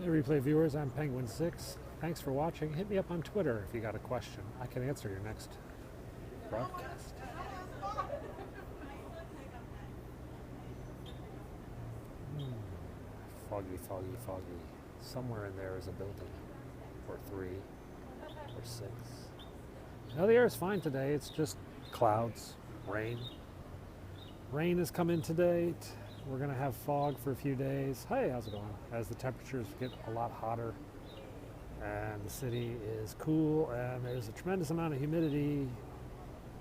Hey replay viewers, I'm Penguin6. Thanks for watching. Hit me up on Twitter if you got a question. I can answer your next broadcast. Foggy, foggy, foggy. Somewhere in there is a building. Or 3. Or 6. Now the air is fine today. It's just clouds, rain. Rain has come in today. We're going to have fog for a few days. Hey, how's it going? As the temperatures get a lot hotter and the city is cool and there's a tremendous amount of humidity.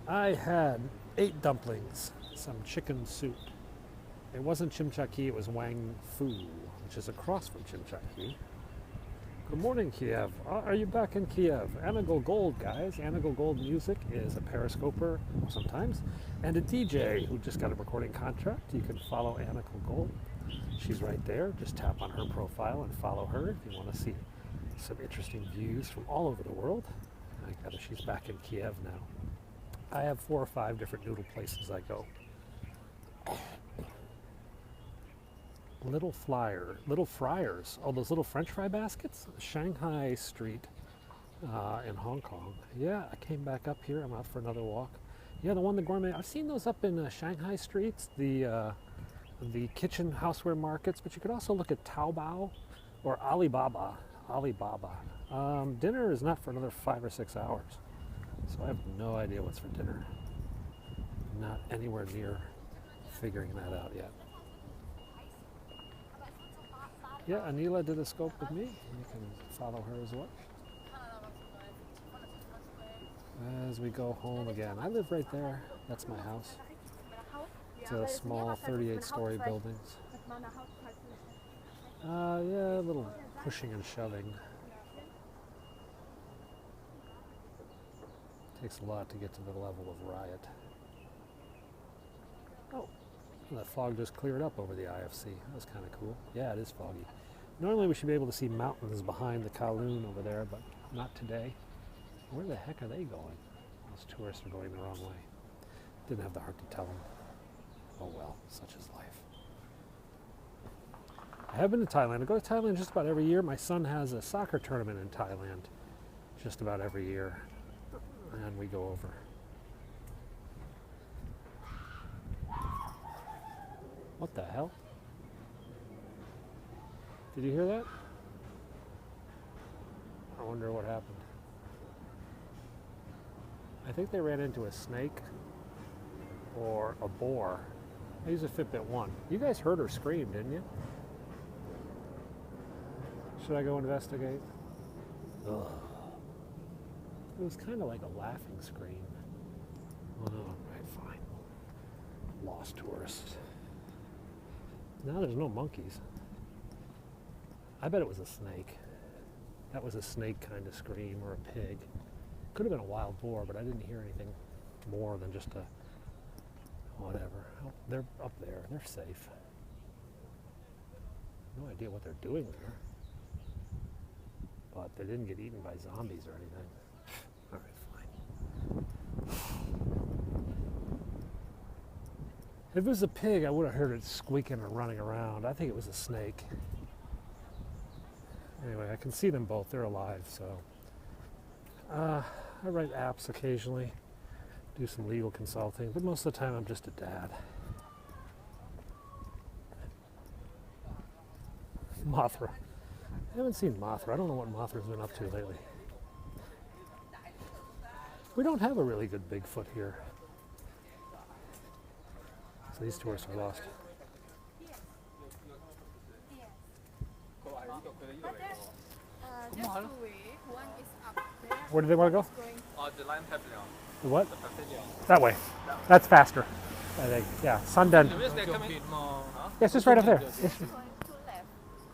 I had 8 dumplings, some chicken soup. It wasn't chimchaki, it was Wang Fu, which is across from chimchaki. Good morning, Kiev. Are you back in Kiev? Anagol Gold, guys. Anagol Gold Music is a Periscoper sometimes, and a DJ who just got a recording contract. You can follow Anagol Gold. She's right there. Just tap on her profile and follow her if you want to see some interesting views from all over the world. She's back in Kiev now. I have 4 or 5 different noodle places I go. Little Friars. Oh, those little French fry baskets? Shanghai Street in Hong Kong. Yeah, I came back up here. I'm out for another walk. Yeah, the gourmet. I've seen those up in Shanghai streets, the kitchen houseware markets, but you could also look at Taobao or Alibaba. Dinner is not for another 5 or 6 hours, so I have no idea what's for dinner. Not anywhere near figuring that out yet. Yeah, Anila did a scope with me. You can follow her as well. As we go home again. I live right there. That's my house. It's a small 38-story buildings. Yeah, a little pushing and shoving. Takes a lot to get to the level of riot. Oh. That fog just cleared up over the IFC. That was kind of cool. Yeah, it is foggy. Normally we should be able to see mountains behind the Kowloon over there, but not today. Where the heck are they going? Those tourists are going the wrong way. Didn't have the heart to tell them. Oh well, such is life. I have been to Thailand. I go to Thailand just about every year. My son has a soccer tournament in Thailand just about every year, and we go over. What the hell? Did you hear that? I wonder what happened. I think they ran into a snake or a boar. I use a Fitbit 1. You guys heard her scream, didn't you? Should I go investigate? Ugh. It was kind of like a laughing scream. Oh, right, fine. Lost tourist. Now there's no monkeys. I bet it was a snake. That was a snake kind of scream, or a pig. Could have been a wild boar, but I didn't hear anything more than just a whatever. Oh, they're up there. They're safe. No idea what they're doing there. But they didn't get eaten by zombies or anything. All right, fine. If it was a pig, I would have heard it squeaking or running around. I think it was a snake. Anyway, I can see them both. They're alive, so. I write apps occasionally, do some legal consulting, but most of the time I'm just a dad. Mothra. I haven't seen Mothra. I don't know what Mothra's been up to lately. We don't have a really good Bigfoot here. So these tourists are lost. Where do they want to go? The Lion Pavilion. The what? The pavilion. That way. That's faster. I think. Yeah, Sundan. Yeah, it's just right up there.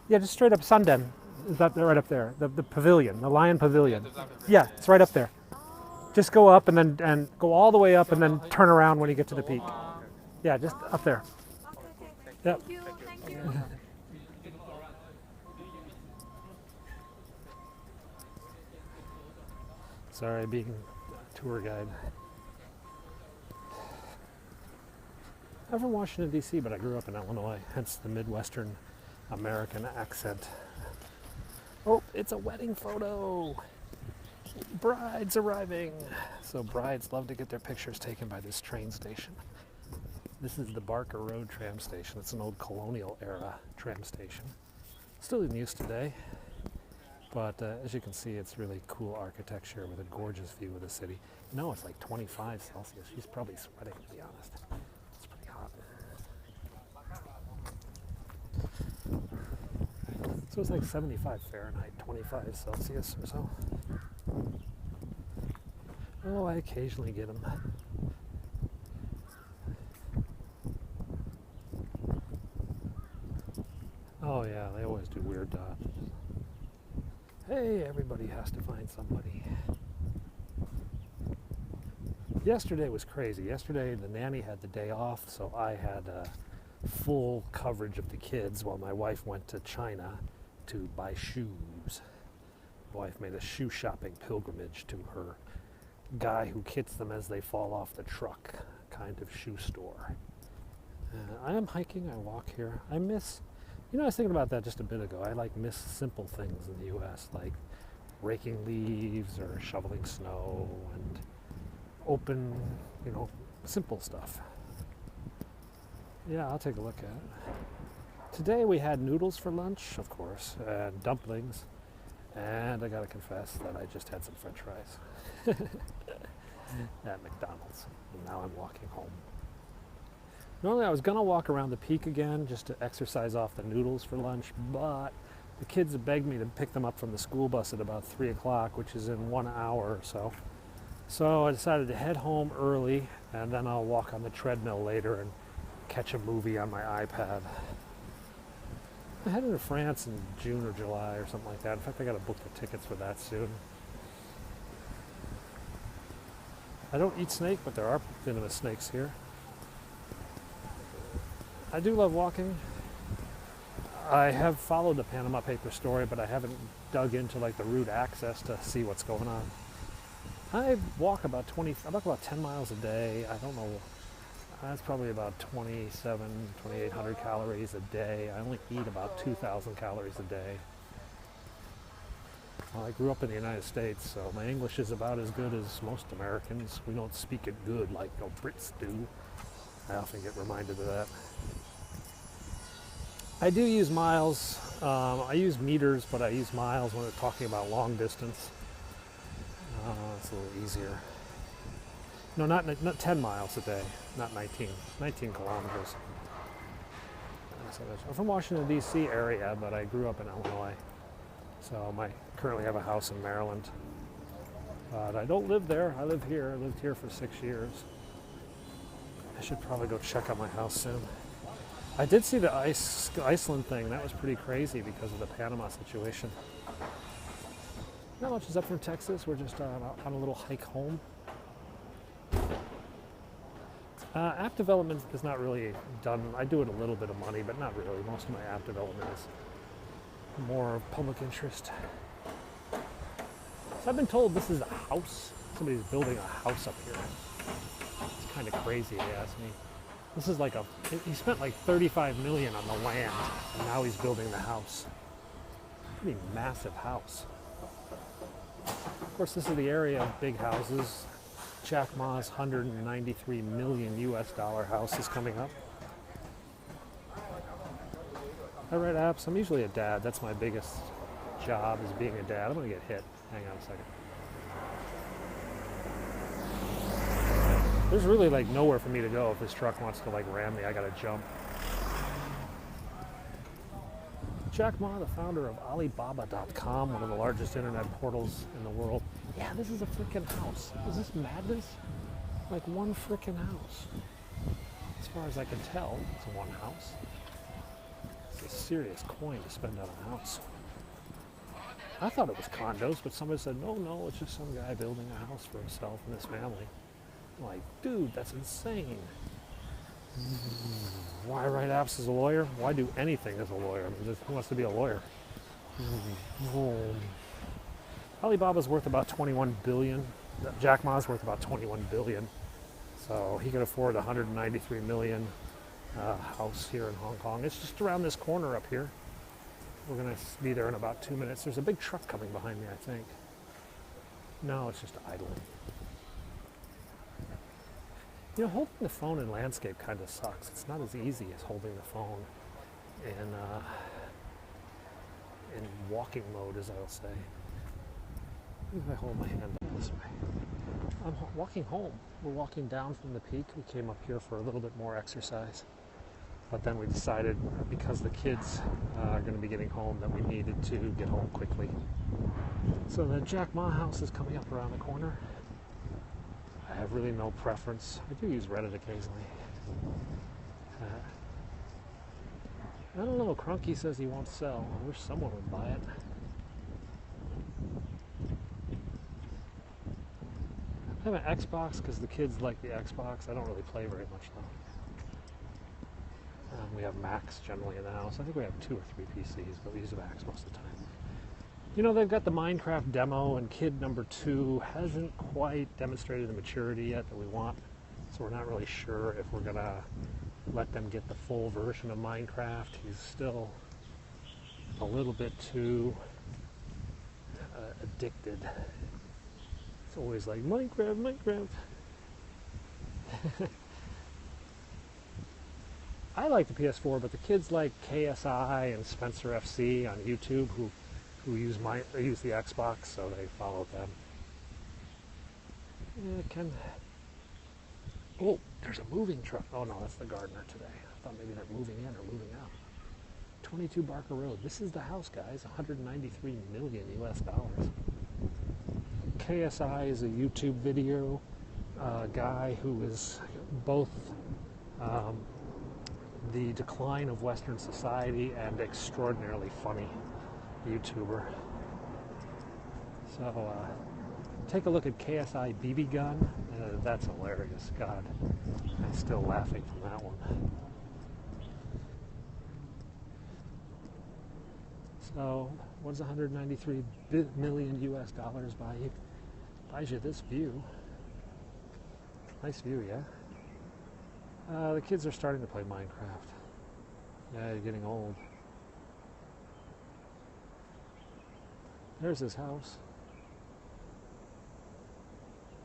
Yeah, just straight up Sundan. Is that right up there? The pavilion, the Lion Pavilion. Yeah, it's right up there. Just go up and go all the way up and then turn around when you get to the peak. Yeah, just up there. Yep. Thank you. Sorry, being a tour guide. I'm from Washington, D.C., but I grew up in Illinois, hence the Midwestern American accent. Oh, it's a wedding photo. Bride's arriving. So brides love to get their pictures taken by this train station. This is the Barker Road tram station. It's an old colonial era tram station. Still in use today, but as you can see, it's really cool architecture with a gorgeous view of the city. No, it's like 25 Celsius. She's probably sweating, to be honest. It's pretty hot. So it's like 75 Fahrenheit, 25 Celsius or so. Oh, I occasionally get them. Oh yeah, they always do weird dodges. Hey, everybody has to find somebody. Yesterday was crazy. Yesterday the nanny had the day off, so I had full coverage of the kids while my wife went to China to buy shoes. My wife made a shoe shopping pilgrimage to her guy who kits them as they fall off the truck kind of shoe store. I am hiking, I walk here. I miss, I was thinking about that just a bit ago. I miss simple things in the U.S., like raking leaves or shoveling snow and open, simple stuff. Yeah, I'll take a look at it. Today we had noodles for lunch, of course, and dumplings, and I gotta confess that I just had some French fries at McDonald's, and now I'm walking home. Normally I was gonna walk around the peak again just to exercise off the noodles for lunch, but the kids have begged me to pick them up from the school bus at about 3 o'clock, which is in 1 hour or so. So I decided to head home early, and then I'll walk on the treadmill later and catch a movie on my iPad. I'm headed to France in June or July or something like that. In fact, I gotta book the tickets for that soon. I don't eat snake, but there are venomous snakes here. I do love walking. I have followed the Panama Paper story, but I haven't dug into the route access to see what's going on. I walk about 10 miles a day. I don't know, that's probably about 2,800 calories a day. I only eat about 2,000 calories a day. Well, I grew up in the United States, so my English is about as good as most Americans. We don't speak it good like Brits do. I often get reminded of that. I do use miles. I use meters, but I use miles when we're talking about long distance. It's a little easier. No, not 10 miles a day, not 19 kilometers. I'm from Washington, D.C. area, but I grew up in Illinois. So I currently have a house in Maryland. But I don't live there. I live here. I lived here for 6 years. I should probably go check out my house soon. I did see the Iceland thing. That was pretty crazy because of the Panama situation. Not much is up from Texas. We're just on a little hike home. App development is not really done. I do it a little bit of money, but not really. Most of my app development is more public interest. So I've been told this is a house. Somebody's building a house up here. It's kind of crazy, they ask me. This is he spent $35 million on the land, and now he's building the house. Pretty massive house. Of course, this is the area of big houses. Jack Ma's $193 million US house is coming up. I write apps. I'm usually a dad. That's my biggest job, is being a dad. I'm going to get hit. Hang on a second. There's really nowhere for me to go if this truck wants to ram me. I gotta jump. Jack Ma, the founder of Alibaba.com, one of the largest internet portals in the world. Yeah, this is a freaking house. Is this madness? One freaking house. As far as I can tell, it's one house. It's a serious coin to spend on a house. I thought it was condos, but somebody said, no, it's just some guy building a house for himself and his family. I'm like, dude, that's insane. Why write apps as a lawyer? Why do anything as a lawyer? Who wants to be a lawyer? Alibaba's worth about $21 billion. Jack Ma's worth about $21 billion. So he could afford a $193 million house here in Hong Kong. It's just around this corner up here. We're going to be there in about 2 minutes. There's a big truck coming behind me, I think. No, it's just idling. You know, holding the phone in landscape kind of sucks. It's not as easy as holding the phone in walking mode, as I'll say. If I hold my hand up this way. I'm walking home. We're walking down from the peak. We came up here for a little bit more exercise. But then we decided, because the kids are going to be getting home, that we needed to get home quickly. So the Jack Ma house is coming up around the corner. I have really no preference. I do use Reddit occasionally. I don't know. Crunky says he won't sell. I wish someone would buy it. I have an Xbox because the kids like the Xbox. I don't really play very much though. We have Macs generally in the house. I think we have 2 or 3 PCs, but we use Macs most of the time. You know, they've got the Minecraft demo, and kid number 2 hasn't quite demonstrated the maturity yet that we want. So we're not really sure if we're going to let them get the full version of Minecraft. He's still a little bit too addicted. It's always like, Minecraft, Minecraft. I like the PS4, but the kids like KSI and Spencer FC on YouTube who use the Xbox, so they follow them. Oh, there's a moving truck. Oh no, that's the gardener today. I thought maybe they're moving in or moving out. 22 Barker Road. This is the house, guys. 193 million US dollars. KSI is a YouTube video guy who is both the decline of Western society and extraordinarily funny YouTuber. So take a look at KSI BB gun. That's hilarious. God, I'm still laughing from that one. So what does 193 million US dollars buy you? Buys you this view. Nice view, yeah? The kids are starting to play Minecraft. Yeah, you're getting old. There's his house.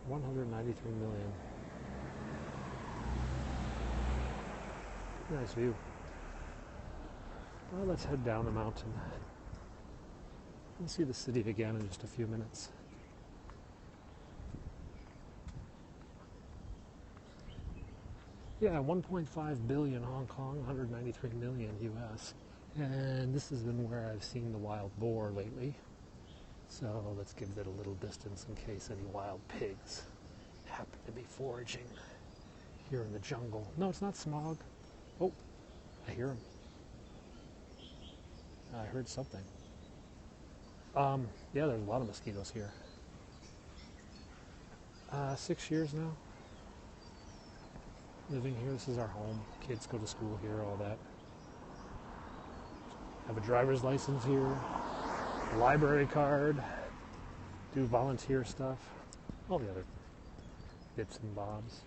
193 million. Nice view. Well, let's head down the mountain. We'll see the city again in just a few minutes. Yeah, 1.5 billion Hong Kong, 193 million US. And this has been where I've seen the wild boar lately. So let's give it a little distance in case any wild pigs happen to be foraging here in the jungle. No, it's not smog. Oh, I hear him. I heard something. Yeah, there's a lot of mosquitoes here. 6 years now. Living here, this is our home. Kids go to school here, all that. Have a driver's license here, a library card, do volunteer stuff, all the other bits and bobs.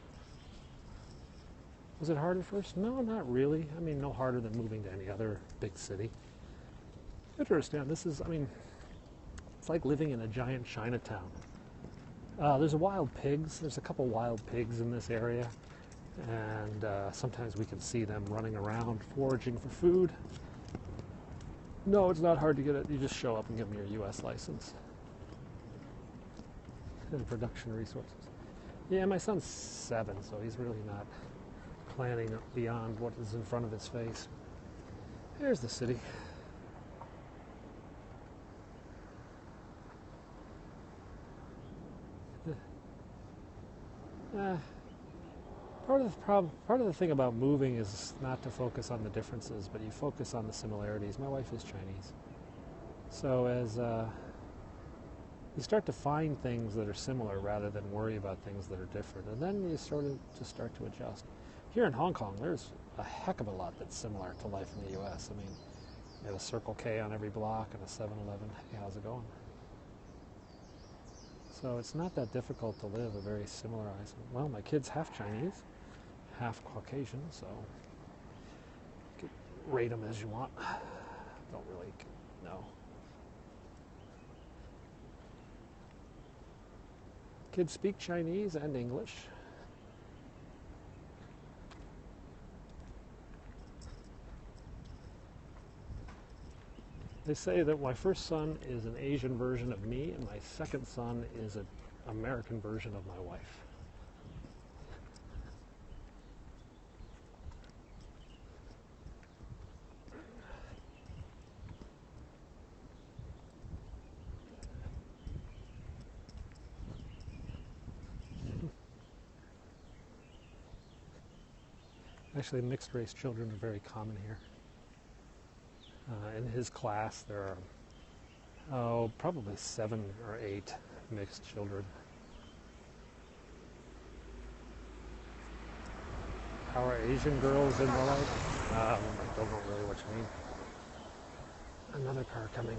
Was it hard at first? No, not really. I mean, no harder than moving to any other big city. You have to understand, this is, I mean, it's like living in a giant Chinatown. There's wild pigs. There's a couple wild pigs in this area. And sometimes we can see them running around foraging for food. No, it's not hard to get it. You just show up and give them your U.S. license. And production resources. Yeah, my son's 7, so he's really not planning beyond what is in front of his face. Here's the city. Part of the thing about moving is not to focus on the differences, but you focus on the similarities. My wife is Chinese. So as you start to find things that are similar rather than worry about things that are different, and then you start to adjust. Here in Hong Kong, there's a heck of a lot that's similar to life in the U.S. I mean, you have a Circle K on every block and a 7-Eleven. Hey, how's it going? So it's not that difficult to live a very similar. Well, my kid's half Chinese, half Caucasian, so you can rate them as you want. Don't really No. Kids speak Chinese and English. They say that my first son is an Asian version of me, and my second son is an American version of my wife. Actually, mixed race children are very common here. In his class, there are, probably 7 or 8 mixed children. How are Asian girls in the light? I don't know really what you mean. Another car coming.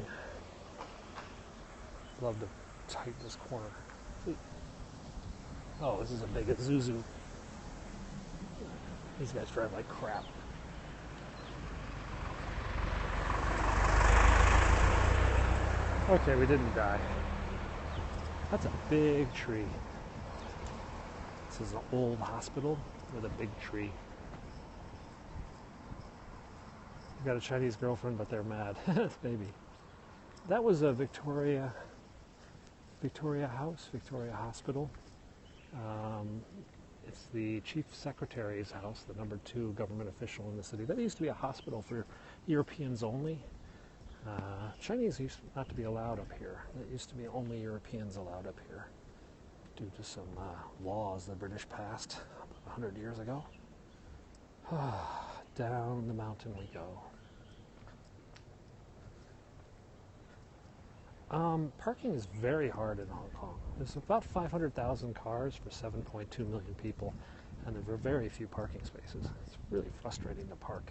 Love to tighten this corner. Oh, this is a big Isuzu. These guys drive like crap. Okay, we didn't die. That's a big tree. This is an old hospital with a big tree. I've got a Chinese girlfriend, but they're mad. Maybe. That was a Victoria House, Victoria Hospital. It's the chief secretary's house, the number 2 government official in the city. That used to be a hospital for Europeans only. Chinese used not to be allowed up here. It used to be only Europeans allowed up here due to some laws the British passed 100 years ago. Down the mountain we go. Parking is very hard in Hong Kong. There's about 500,000 cars for 7.2 million people, and there are very few parking spaces. It's really frustrating to park.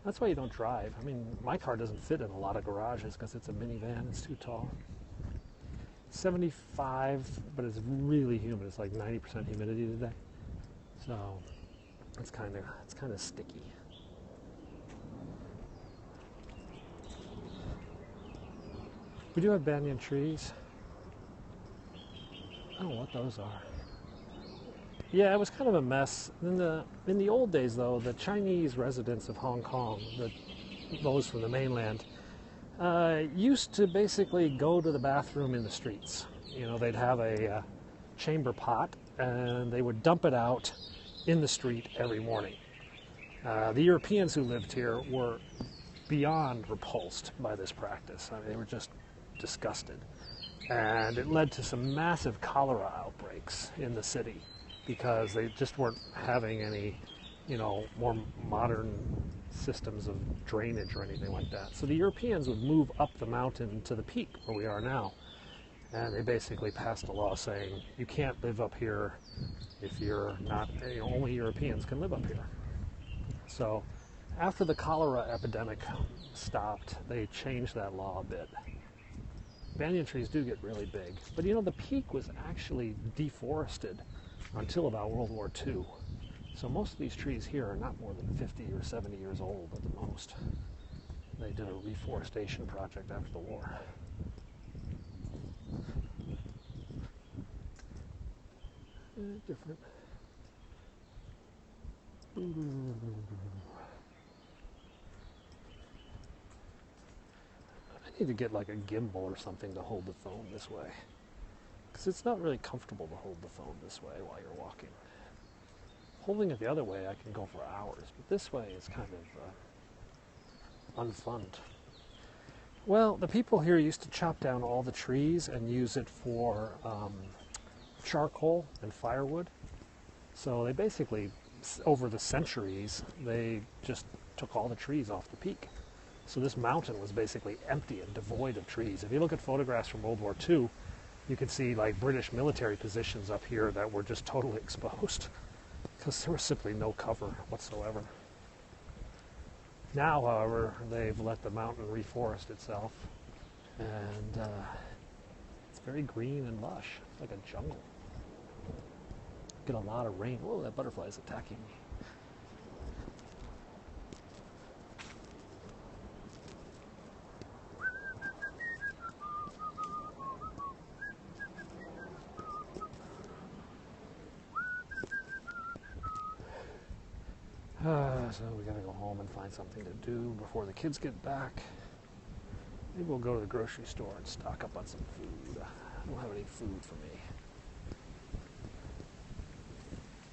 That's why you don't drive. I mean, my car doesn't fit in a lot of garages because it's a minivan. It's too tall. 75, but it's really humid. It's like 90% humidity today, so it's kind of sticky. We do have banyan trees. I don't know what those are. Yeah, it was kind of a mess. In the old days, though, the Chinese residents of Hong Kong, those from the mainland, used to basically go to the bathroom in the streets. You know, they'd have a chamber pot, and they would dump it out in the street every morning. The Europeans who lived here were beyond repulsed by this practice. I mean, they were just disgusted. And it led to some massive cholera outbreaks in the city because they just weren't having any, more modern systems of drainage or anything like that. So the Europeans would move up the mountain to the peak where we are now. And they basically passed a law saying you can't live up here if you're not, only Europeans can live up here. So after the cholera epidemic stopped, they changed that law a bit. Banyan trees do get really big, but the peak was actually deforested until about World War II. So most of these trees here are not more than 50 or 70 years old at the most. They did a reforestation project after the war. Different. I need to get like a gimbal or something to hold the phone this way, because it's not really comfortable to hold the phone this way while you're walking. Holding it the other way, I can go for hours, but this way is kind of unfun. Well, the people here used to chop down all the trees and use it for charcoal and firewood. So they basically, over the centuries, they just took all the trees off the peak. So this mountain was basically empty and devoid of trees. If you look at photographs from World War II, you can see like British military positions up here that were just totally exposed because there was simply no cover whatsoever. Now, however, they've let the mountain reforest itself, and it's very green and lush. It's like a jungle. Get a lot of rain. Whoa, that butterfly is attacking me. So we gotta go home and find something to do before the kids get back. Maybe we'll go to the grocery store and stock up on some food. I don't have any food for me.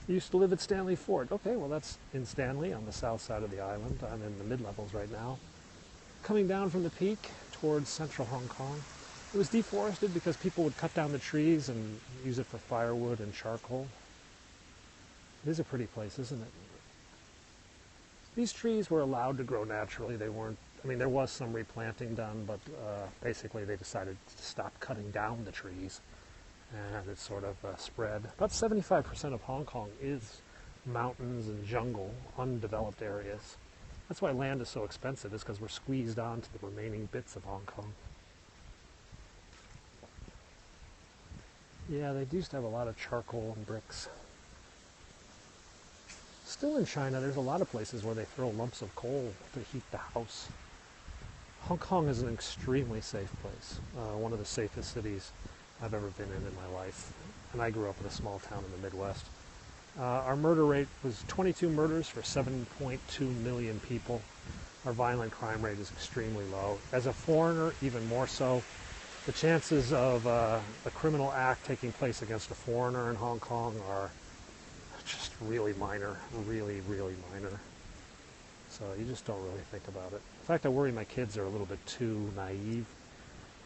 You used to live at Stanley Fort. Okay, well that's in Stanley on the south side of the island. I'm in the mid-levels right now. Coming down from the peak towards central Hong Kong. It was deforested because people would cut down the trees and use it for firewood and charcoal. It is a pretty place, isn't it? These trees were allowed to grow naturally. They weren't, I mean, there was some replanting done, but basically they decided to stop cutting down the trees, and it sort of spread. About 75% of Hong Kong is mountains and jungle, undeveloped areas. That's why land is so expensive, is because we're squeezed onto the remaining bits of Hong Kong. Yeah, they used to have a lot of charcoal and bricks. Still in China, there's a lot of places where they throw lumps of coal to heat the house. Hong Kong is an extremely safe place, one of the safest cities I've ever been in my life. And I grew up in a small town in the Midwest. Our murder rate was 22 murders for 7.2 million people. Our violent crime rate is extremely low. As a foreigner, even more so. The chances of a criminal act taking place against a foreigner in Hong Kong are just really minor, really, really minor. So you just don't really think about it. In fact, I worry my kids are a little bit too naive.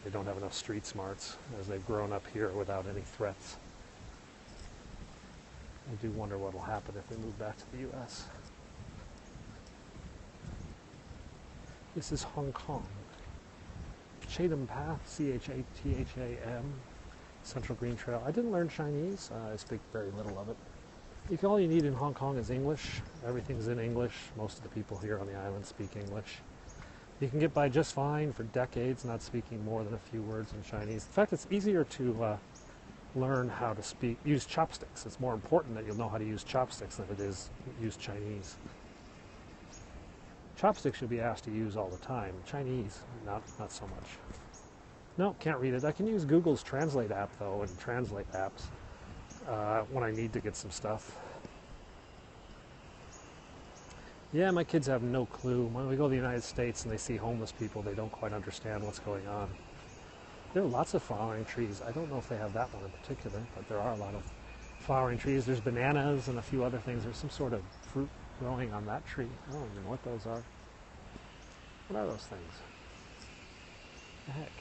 They don't have enough street smarts as they've grown up here without any threats. I do wonder what will happen if we move back to the U.S. This is Hong Kong. Chatham Path, Chatham, Central Green Trail. I didn't learn Chinese. I speak very little of it. All you need in Hong Kong is English. Everything's in English. Most of the people here on the island speak English. You can get by just fine for decades not speaking more than a few words in Chinese. In fact, it's easier to learn how to use chopsticks. It's more important that you'll know how to use chopsticks than it is use Chinese. Chopsticks you'll be asked to use all the time. Chinese, not so much. No, can't read it. I can use Google's Translate app, though, and translate apps when I need to get some stuff. Yeah, my kids have no clue. When we go to the United States and they see homeless people, they don't quite understand what's going on. There are lots of flowering trees. I don't know if they have that one in particular, but there are a lot of flowering trees. There's bananas and a few other things. There's some sort of fruit growing on that tree. I don't even know what those are. What are those things? The heck?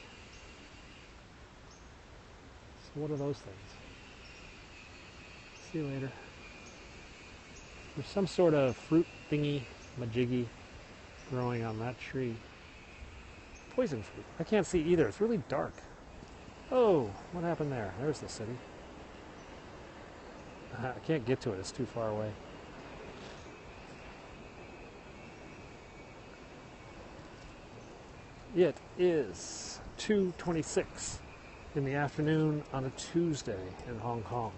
So what are those things? See you later. There's some sort of fruit thingy, majiggy, growing on that tree. Poison fruit. I can't see either. It's really dark. Oh, what happened there? There's the city. I can't get to it. It's too far away. It is 2:26 in the afternoon on a Tuesday in Hong Kong.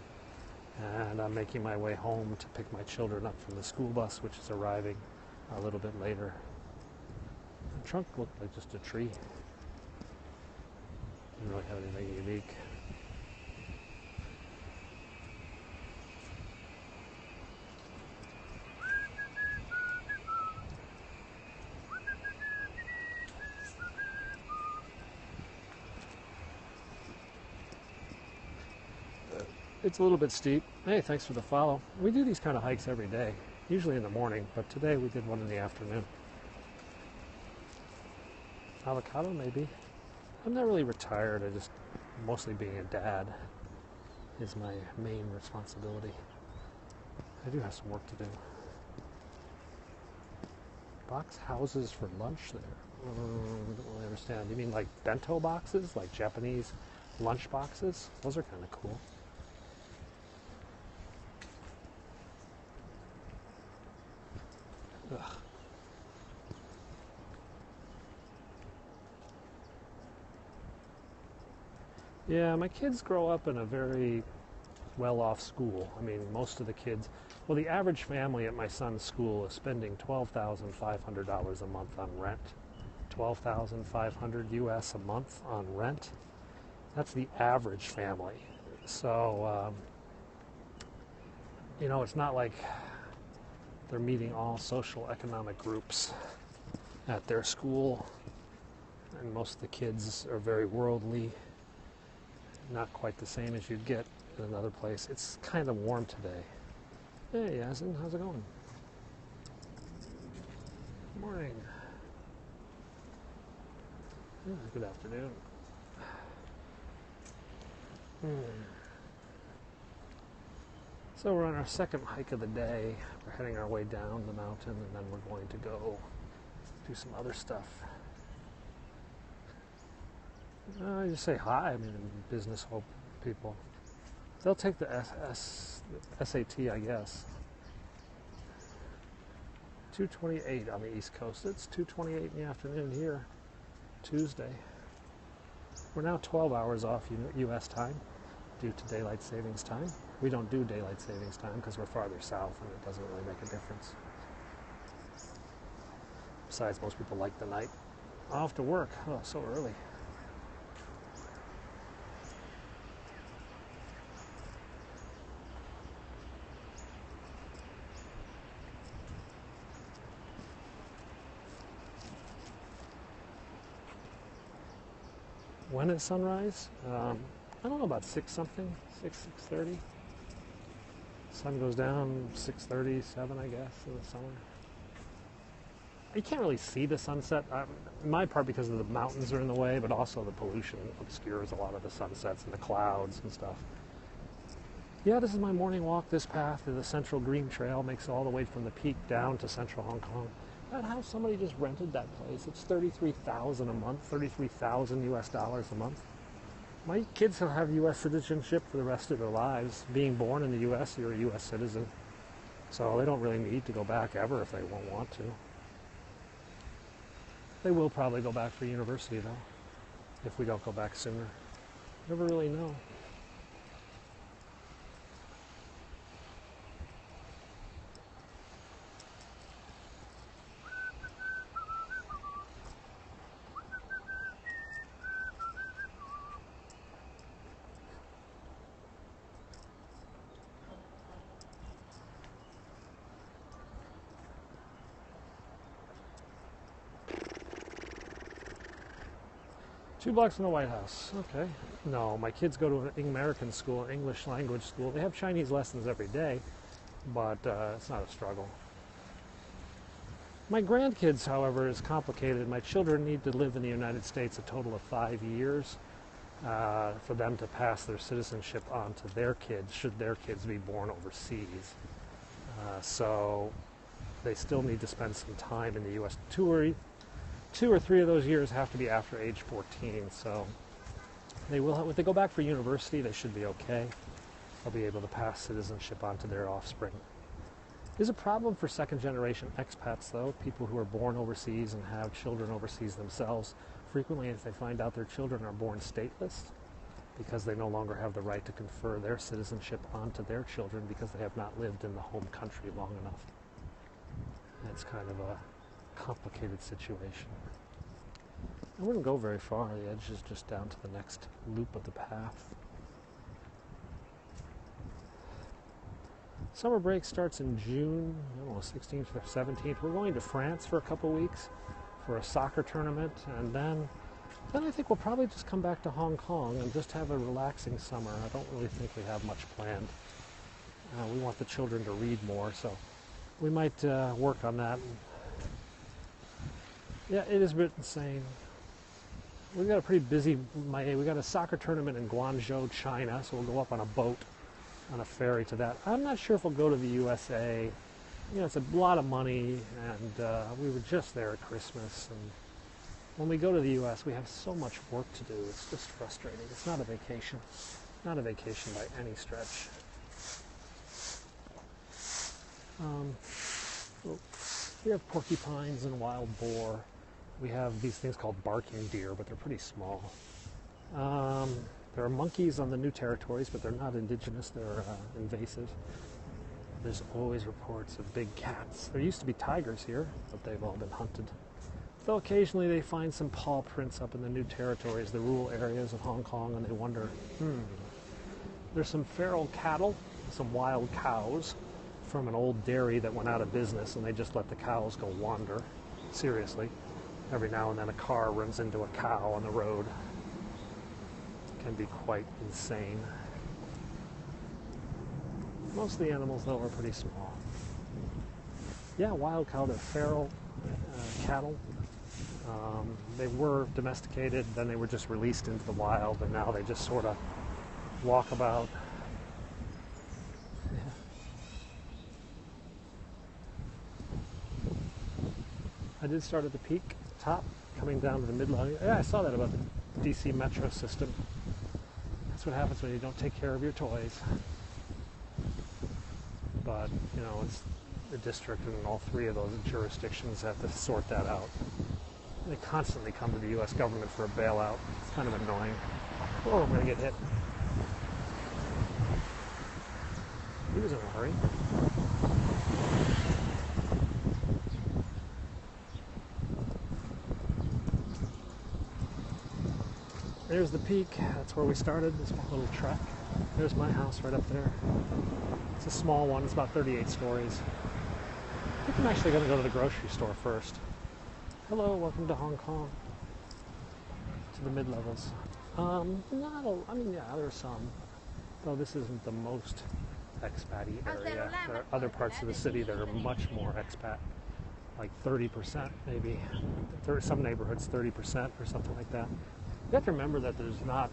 And I'm making my way home to pick my children up from the school bus, which is arriving a little bit later. The trunk looked like just a tree. Didn't really have anything unique. It's a little bit steep. Hey, thanks for the follow. We do these kind of hikes every day, usually in the morning, but today we did one in the afternoon. Avocado, maybe. I'm not really retired. I just, mostly being a dad is my main responsibility. I do have some work to do. Box houses for lunch there. I don't really understand. You mean like bento boxes, like Japanese lunch boxes? Those are kind of cool. Ugh. Yeah, my kids grow up in a very well-off school. I mean, most of the kids, well, the average family at my son's school is spending $12,500 a month on rent. $12,500 US a month on rent. That's the average family. So, it's not like They're meeting all social economic groups at their school, and most of the kids are very worldly, not quite the same as you'd get in another place. It's kind of warm today. Hey, Yasin, how's it going? Morning. Good afternoon. So we're on our second hike of the day. We're heading our way down the mountain, and then we're going to go do some other stuff. I just say hi. I mean, business hope people. They'll take the SAT, I guess. 2:28 on the East Coast. It's 2:28 in the afternoon here, Tuesday. We're now 12 hours off U.S. time due to daylight savings time. We don't do daylight savings time because we're farther south and it doesn't really make a difference. Besides, most people like the night. Off to work. Oh, so early. When is sunrise? I don't know, about 6-something, 6:30. Sun goes down 6:30, 7, I guess, in the summer. You can't really see the sunset, in my part because of the mountains are in the way, but also the pollution obscures a lot of the sunsets and the clouds and stuff. Yeah, this is my morning walk. This path to the Central Green Trail makes all the way from the peak down to central Hong Kong. That house, somebody just rented that place. It's $33,000 a month, $33,000 US dollars a month. My kids will have U.S. citizenship for the rest of their lives. Being born in the U.S., you're a U.S. citizen. So they don't really need to go back ever if they won't want to. They will probably go back for university, though, if we don't go back sooner. Never really know. Two blocks from the White House. Okay. No, my kids go to an American school, an English language school. They have Chinese lessons every day, but it's not a struggle. My grandkids, however, is complicated. My children need to live in the United States a total of 5 years for them to pass their citizenship on to their kids, should their kids be born overseas. So they still need to spend some time in the U.S. Two or three of those years have to be after age 14, so they will. If they go back for university, they should be okay. They'll be able to pass citizenship on to their offspring. There's a problem for second-generation expats, though, people who are born overseas and have children overseas themselves. Frequently, if they find out their children are born stateless, because they no longer have the right to confer their citizenship onto their children because they have not lived in the home country long enough. It's kind of a complicated situation. I wouldn't go very far. The edge is just down to the next loop of the path. Summer break starts in June, I don't know, 16th or 17th. We're going to France for a couple weeks for a soccer tournament, and then I think we'll probably just come back to Hong Kong and just have a relaxing summer. I don't really think we have much planned. We want the children to read more, so we might work on that. Yeah, it is a bit insane. We've got a pretty busy, we got a soccer tournament in Guangzhou, China, so we'll go up on a boat, on a ferry to that. I'm not sure if we'll go to the USA. You know, it's a lot of money, and we were just there at Christmas, and when we go to the US, we have so much work to do. It's just frustrating. It's not a vacation. Not a vacation by any stretch. We have porcupines and wild boar. We have these things called barking deer, but they're pretty small. There are monkeys on the new territories, but they're not indigenous. They're invasive. There's always reports of big cats. There used to be tigers here, but they've all been hunted. Though occasionally they find some paw prints up in the new territories, the rural areas of Hong Kong, and they wonder, there's some feral cattle, some wild cows from an old dairy that went out of business, and they just let the cows go wander. Seriously. Every now and then a car runs into a cow on the road. It can be quite insane. Most of the animals, though, are pretty small. Yeah, wild cow, they're feral cattle. They were domesticated, then they were just released into the wild, and now they just sort of walk about. Yeah. I did start at the peak, top, coming down to the Midlevels. Yeah, I saw that about the DC metro system. That's what happens when you don't take care of your toys. But, you know, it's the district and all three of those jurisdictions have to sort that out. They constantly come to the U.S. government for a bailout. It's kind of annoying. Oh, I'm going to get hit. He was in a hurry. There's the peak. That's where we started, this little trek. There's my house right up there. It's a small one. It's about 38 stories. I think I'm actually going to go to the grocery store first. Hello, welcome to Hong Kong. To the Midlevels. I mean, yeah, there's some. Though this isn't the most expat-y area. There are other parts of the city that are much more expat. Like 30% maybe. Some neighborhoods 30% or something like that. You have to remember that there's not,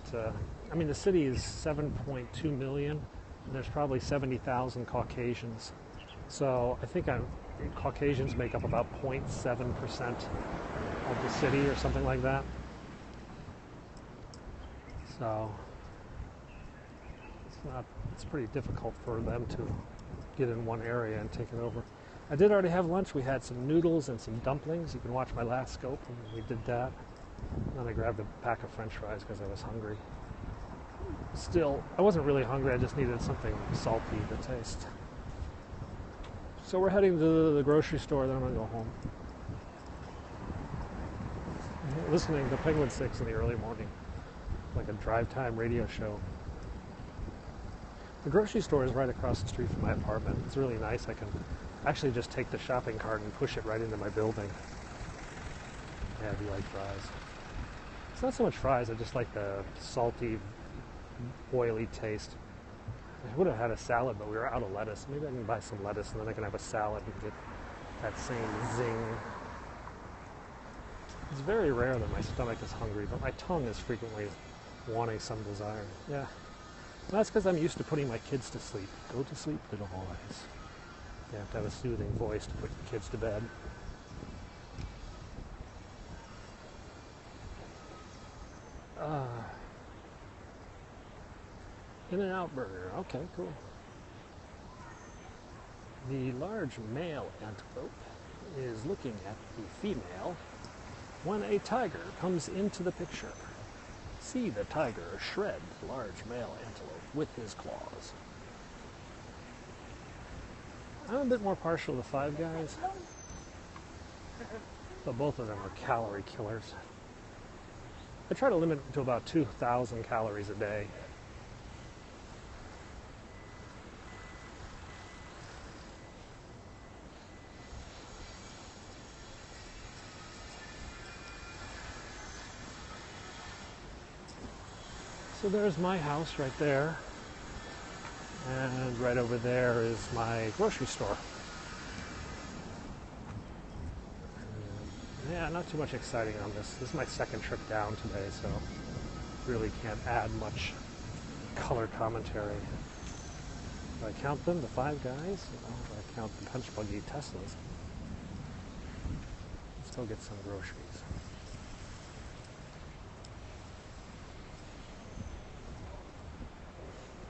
I mean, the city is 7.2 million, and there's probably 70,000 Caucasians. So I think Caucasians make up about 0.7% of the city or something like that. So it's pretty difficult for them to get in one area and take it over. I did already have lunch. We had some noodles and some dumplings. You can watch my last scope when we did that. Then I grabbed a pack of French fries because I was hungry. Still, I wasn't really hungry. I just needed something salty to taste. So we're heading to the grocery store, then I'm going to go home. I'm listening to Penguin 6 in the early morning, like a drive-time radio show. The grocery store is right across the street from my apartment. It's really nice. I can actually just take the shopping cart and push it right into my building. Yeah, do you like fries? It's not so much fries, I just like the salty, oily taste. I would have had a salad, but we were out of lettuce. Maybe I can buy some lettuce and then I can have a salad and get that same zing. It's very rare that my stomach is hungry, but my tongue is frequently wanting some desire. Yeah. And that's because I'm used to putting my kids to sleep. Go to sleep, little boys. You have to have a soothing voice to put your kids to bed. In-N-Out Burger. Okay, cool. The large male antelope is looking at the female when a tiger comes into the picture. See the tiger shred the large male antelope with his claws. I'm a bit more partial to Five Guys, but both of them are calorie killers. I try to limit it to about 2,000 calories a day. So there's my house right there, and right over there is my grocery store. Yeah, not too much exciting on this. This is my second trip down today, so really can't add much color commentary. Do I count them, the Five Guys? No, do I count the punch buggy Teslas? Let's go get some groceries.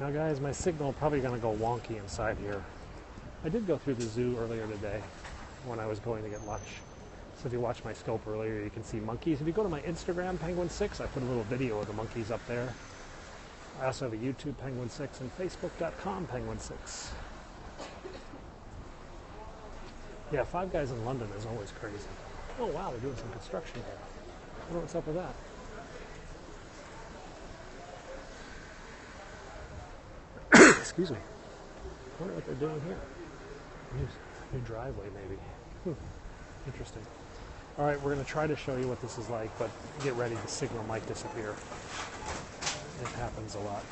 Now guys, my signal probably going to go wonky inside here. I did go through the zoo earlier today when I was going to get lunch. So if you watched my scope earlier, you can see monkeys. If you go to my Instagram, Penguin6, I put a little video of the monkeys up there. I also have a YouTube, Penguin6, and Facebook.com, Penguin6. Yeah, Five Guys in London is always crazy. Oh wow, they're doing some construction here. I wonder what's up with that. Excuse me. I wonder what they're doing here. New driveway, maybe. Interesting. All right, we're going to try to show you what this is like, but get ready, the signal might disappear. It happens a lot.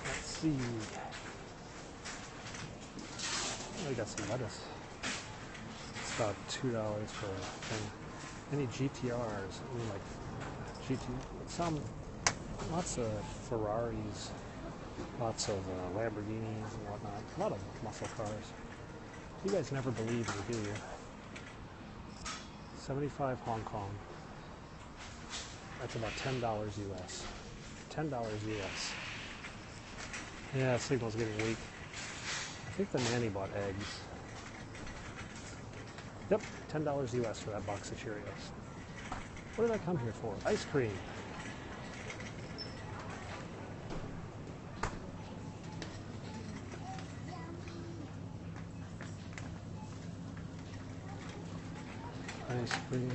Let's see. Oh, we got some lettuce. It's about $2 for a thing. Any GTRs? I mean, like some, lots of Ferraris, lots of Lamborghinis and whatnot. A lot of muscle cars. You guys never believe me, do you? 75 Hong Kong. That's about $10 US. $10 US. Yeah, signal's getting weak. I think the nanny bought eggs. Yep, $10 US for that box of Cheerios. What did I come here for? Ice cream. Ice cream.